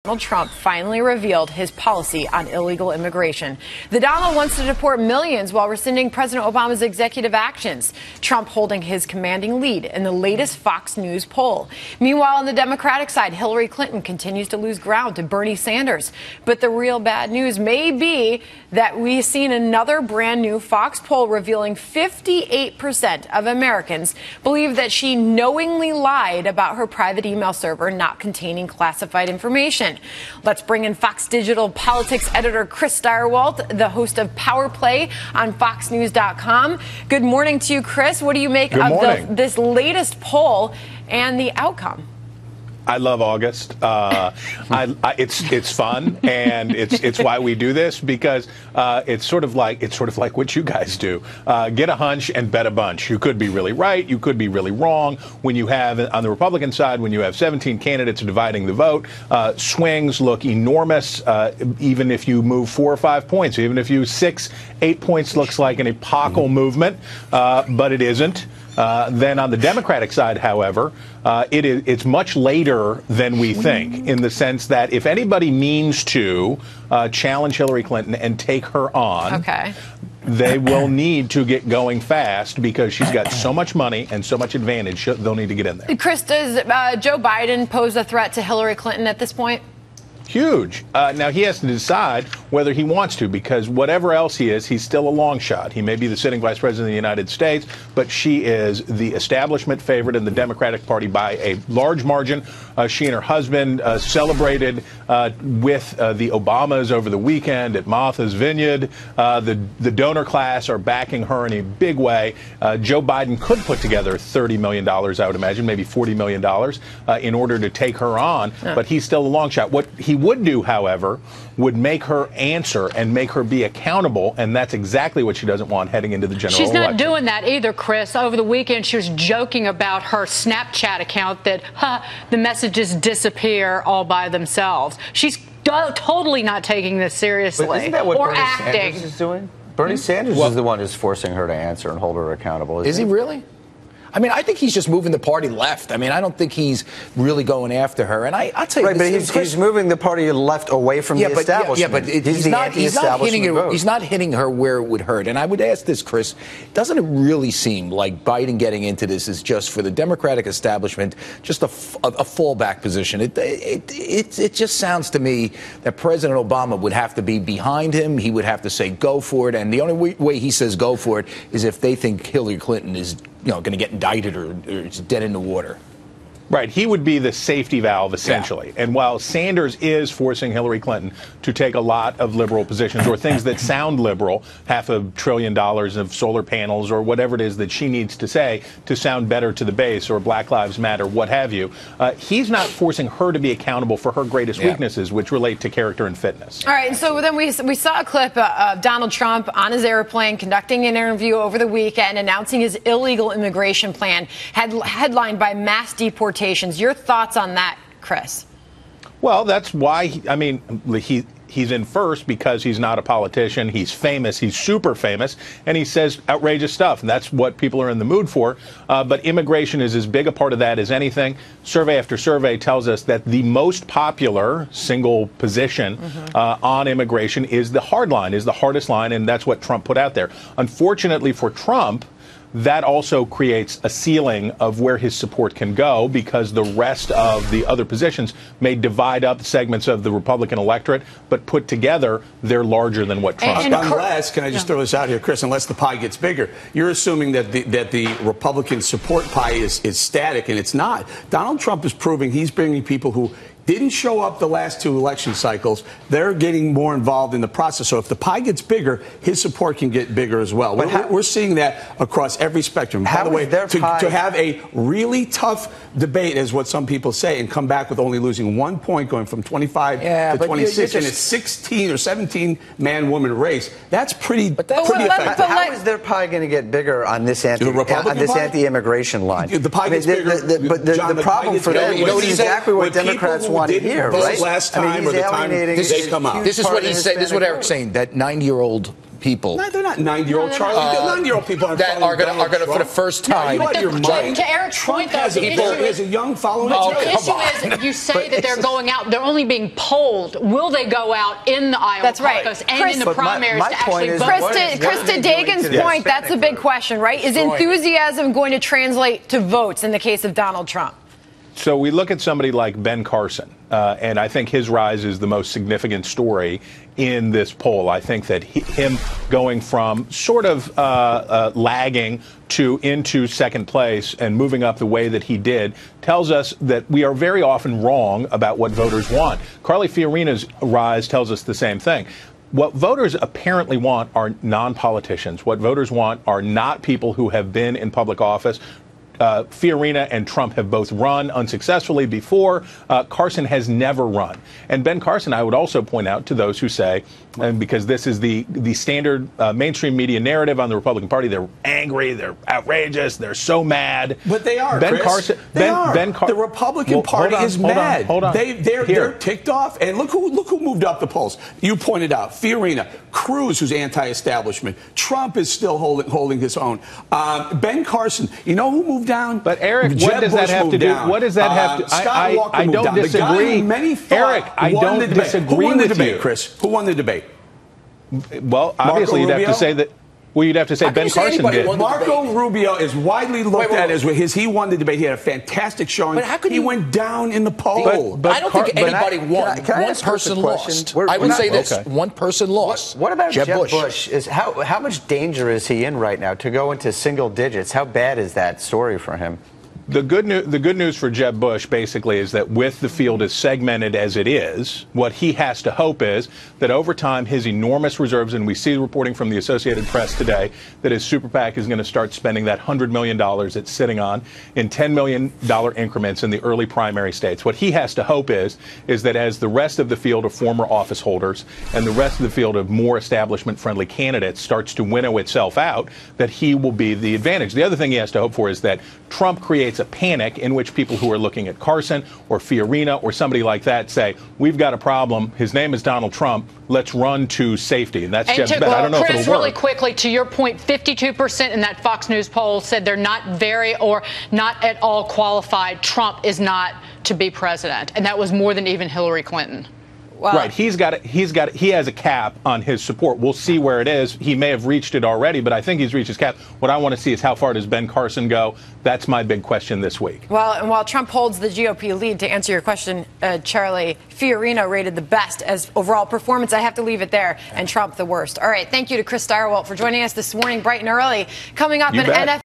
Donald Trump finally revealed his policy on illegal immigration. The Donald wants to deport millions while rescinding President Obama's executive actions. Trump holding his commanding lead in the latest Fox News poll. Meanwhile, on the Democratic side, Hillary Clinton continues to lose ground to Bernie Sanders. But the real bad news may be that we've seen another brand new Fox poll revealing 58% of Americans believe that she knowingly lied about her private email server not containing classified information. Let's bring in Fox Digital politics editor Chris Stirewalt, the host of Power Play on FoxNews.com. Good morning to you, Chris. What do you make of this latest poll and the outcome? I love August. It's fun, and it's why we do this, because it's sort of like what you guys do. Get a hunch and bet a bunch. You could be really right. You could be really wrong. When you have, on the Republican side, when you have 17 candidates dividing the vote, swings look enormous. Even if you move 4 or 5 points, even if you 6, 8 points looks like an epochal movement, but it isn't. Then on the Democratic side, however, it's much later than we think, in the sense that if anybody means to challenge Hillary Clinton and take her on, they will need to get going fast, because she's got so much money and so much advantage, they'll need to get in there. Chris, does Joe Biden pose a threat to Hillary Clinton at this point? Huge. Now, he has to decide whether he wants to, because whatever else he is, he's still a long shot. He may be the sitting vice president of the United States, but she is the establishment favorite in the Democratic Party by a large margin. She and her husband celebrated with the Obamas over the weekend at Martha's Vineyard. The donor class are backing her in a big way. Joe Biden could put together $30 million, I would imagine, maybe $40 million in order to take her on, but he's still a long shot. What he would do, however, would make her answer and make her be accountable, and that's exactly what she doesn't want heading into the general election. She's not doing that either, Chris. Over the weekend, she was joking about her Snapchat account that the messages disappear all by themselves. She's totally not taking this seriously. But isn't that what or Bernie acting. Sanders is doing? Bernie Sanders is the one who's forcing her to answer and hold her accountable. Is he really? I mean, I think he's just moving the party left. I mean, I don't think he's really going after her. And I'll tell you, right, but he's moving the party left away from the establishment. Yeah, but he's not hitting her where it would hurt. And I would ask this, Chris, doesn't it really seem like Biden getting into this is just for the Democratic establishment, just a fallback position? It just sounds to me that President Obama would have to be behind him. He would have to say, go for it. And the only way he says go for it is if they think Hillary Clinton is going to get indicted or it's dead in the water. Right. He would be the safety valve, essentially. Yeah. And while Sanders is forcing Hillary Clinton to take a lot of liberal positions, or things that sound liberal, $500 billion of solar panels or whatever it is that she needs to say to sound better to the base, or Black Lives Matter, what have you, he's not forcing her to be accountable for her greatest weaknesses, which relate to character and fitness. All right. So then we saw a clip of Donald Trump on his airplane conducting an interview over the weekend, announcing his illegal immigration plan, headlined by mass deportation. Your thoughts on that, Chris? Well, that's why, he's in first, because he's not a politician. He's famous. He's super famous. And he says outrageous stuff. And that's what people are in the mood for. But immigration is as big a part of that as anything. Survey after survey tells us that the most popular single position on immigration is the hard line, is the hardest line. And that's what Trump put out there. Unfortunately for Trump, that also creates a ceiling of where his support can go, because the rest of the other positions may divide up segments of the Republican electorate, but put together, they're larger than what Trump does. Unless, can I just throw this out here, Chris, unless the pie gets bigger, you're assuming that the Republican support pie is static, and it's not. Donald Trump is proving he's bringing people who didn't show up the last 2 election cycles. They're getting more involved in the process. So if the pie gets bigger, his support can get bigger as well. We're seeing that across every spectrum. By the way, to have a really tough debate, is what some people say, and come back with only losing 1 point, going from 25 to 26 in a 16 or 17 man-woman race, that's pretty effective. How is their pie going to get bigger on this anti-immigration line? The pie gets bigger. But the problem for them is exactly what Democrats want to hear, right? Last time, or the time they come out. This is what he's saying. This is what Eric's saying. That 90-year-old people. No, they're not 90-year-old Charlie. They're 90-year-old people that are going to, for the first time. Yeah, you to Eric's point, though, the issue is a young following. The issue is, you say that they're going out. They're only being polled. Will they go out in the Iowa caucus and in the primaries to actually vote? Krista Dagan's point, that's a big question, right? Is enthusiasm going to translate to votes in the case of Donald Trump? So we look at somebody like Ben Carson, and I think his rise is the most significant story in this poll. I think that him going from sort of lagging into second place and moving up the way that he did tells us that we are very often wrong about what voters want. Carly Fiorina's rise tells us the same thing. What voters apparently want are non-politicians. What voters want are not people who have been in public office. Fiorina and Trump have both run unsuccessfully before. Carson has never run. And Ben Carson, I would also point out to those who say, and because this is the standard mainstream media narrative on the Republican Party, they're angry, they're outrageous, they're so mad. But they are, Ben Chris. Carson. The Republican Party is mad. Hold on. They're ticked off. And look who moved up the polls. You pointed out Fiorina, Cruz, who's anti-establishment. Trump is still holding his own. Ben Carson, you know who moved down? But Eric, what does that have to do? What does that have to? I don't disagree. Eric, I don't disagree with you. Who won the debate, Chris? Who won the debate? Well, obviously you'd have to say that. Well, you'd have to say Ben Carson did. Marco Rubio is widely looked at as he won the debate. He had a fantastic showing. But how could he went down in the poll? But I don't think anybody won. One person lost. I would say this: one person lost. What about Jeb Bush? How much danger is he in right now to go into single digits? How bad is that story for him? The good news for Jeb Bush basically is that with the field as segmented as it is, what he has to hope is that over time his enormous reserves, and we see reporting from the Associated Press today that his super PAC is going to start spending that $100 million it's sitting on in $10 million increments in the early primary states. What he has to hope is that as the rest of the field of former office holders and the rest of the field of more establishment-friendly candidates starts to winnow itself out, that he will be the advantage. The other thing he has to hope for is that Trump creates a panic in which people who are looking at Carson or Fiorina or somebody like that say, we've got a problem. His name is Donald Trump. Let's run to safety. And that's Jeb's bet. I don't know Chris, if it'll work. really quickly, to your point, 52% in that Fox News poll said they're not very or not at all qualified. Trump is not to be president. And that was more than even Hillary Clinton. Well, right. He has a cap on his support. We'll see where it is. He may have reached it already, but I think he's reached his cap. What I want to see is how far does Ben Carson go? That's my big question this week. Well, and while Trump holds the GOP lead, to answer your question, Charlie, Fiorina rated the best as overall performance. I have to leave it there. And Trump the worst. All right. Thank you to Chris Stirewalt for joining us this morning bright and early. Coming up, an NFL